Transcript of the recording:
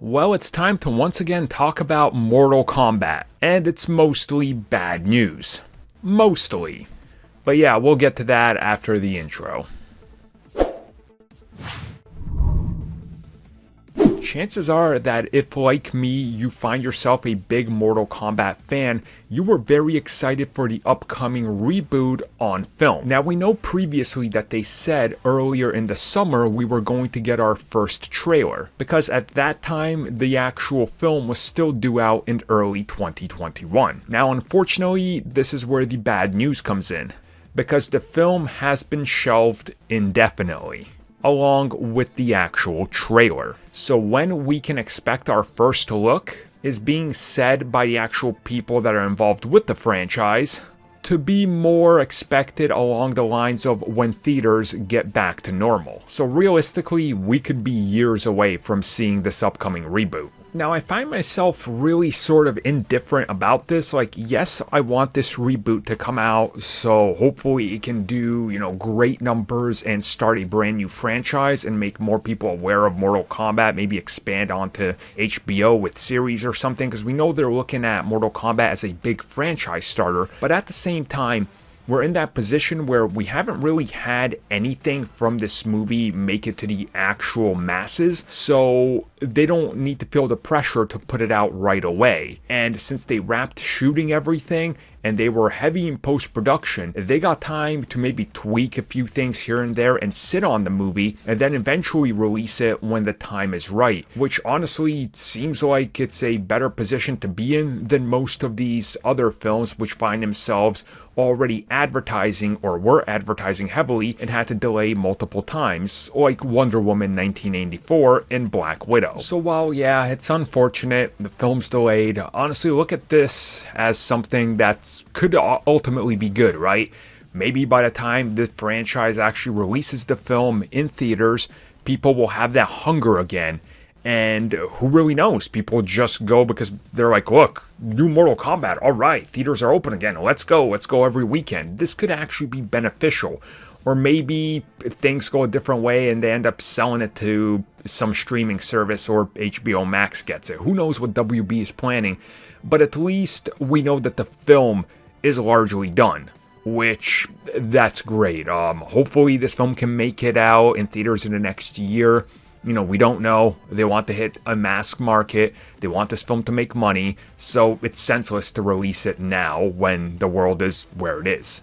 Well, it's time to once again talk about Mortal Kombat, and it's mostly bad news. Mostly. But yeah, we'll get to that after the intro. Chances are that if, like me, you find yourself a big Mortal Kombat fan, you were very excited for the upcoming reboot on film. Now, we know previously that they said earlier in the summer we were going to get our first trailer, because at that time, the actual film was still due out in early 2021. Now, unfortunately, this is where the bad news comes in, because the film has been shelved indefinitely, along with the actual trailer. So when we can expect our first look is being said by the actual people that are involved with the franchise to be more expected along the lines of when theaters get back to normal. So realistically, we could be years away from seeing this upcoming reboot. Now, I find myself really sort of indifferent about this. Like, yes, I want this reboot to come out, so hopefully it can do, great numbers and start a brand new franchise and make more people aware of Mortal Kombat, maybe expand onto HBO with series or something, because we know they're looking at Mortal Kombat as a big franchise starter. But at the same time, we're in that position where we haven't really had anything from this movie make it to the actual masses, so they don't need to feel the pressure to put it out right away. And since they wrapped shooting everything and they were heavy in post-production, they got time to maybe tweak a few things here and there and sit on the movie and then eventually release it when the time is right, which honestly seems like it's a better position to be in than most of these other films which find themselves already advertising or were advertising heavily and had to delay multiple times, like Wonder Woman 1984 and Black Widow. So while yeah, it's unfortunate, the film's delayed, honestly look at this as something that could ultimately be good, right? Maybe by the time the franchise actually releases the film in theaters, people will have that hunger again. And who really knows? People just go because they're like, look, new Mortal Kombat, all right, theaters are open again, let's go every weekend. This could actually be beneficial. Or maybe if things go a different way and they end up selling it to some streaming service or HBO Max gets it. Who knows what WB is planning, but at least we know that the film is largely done, which that's great. Hopefully this film can make it out in theaters in the next year. We don't know. They want to hit a mass market. They want this film to make money. So it's senseless to release it now when the world is where it is.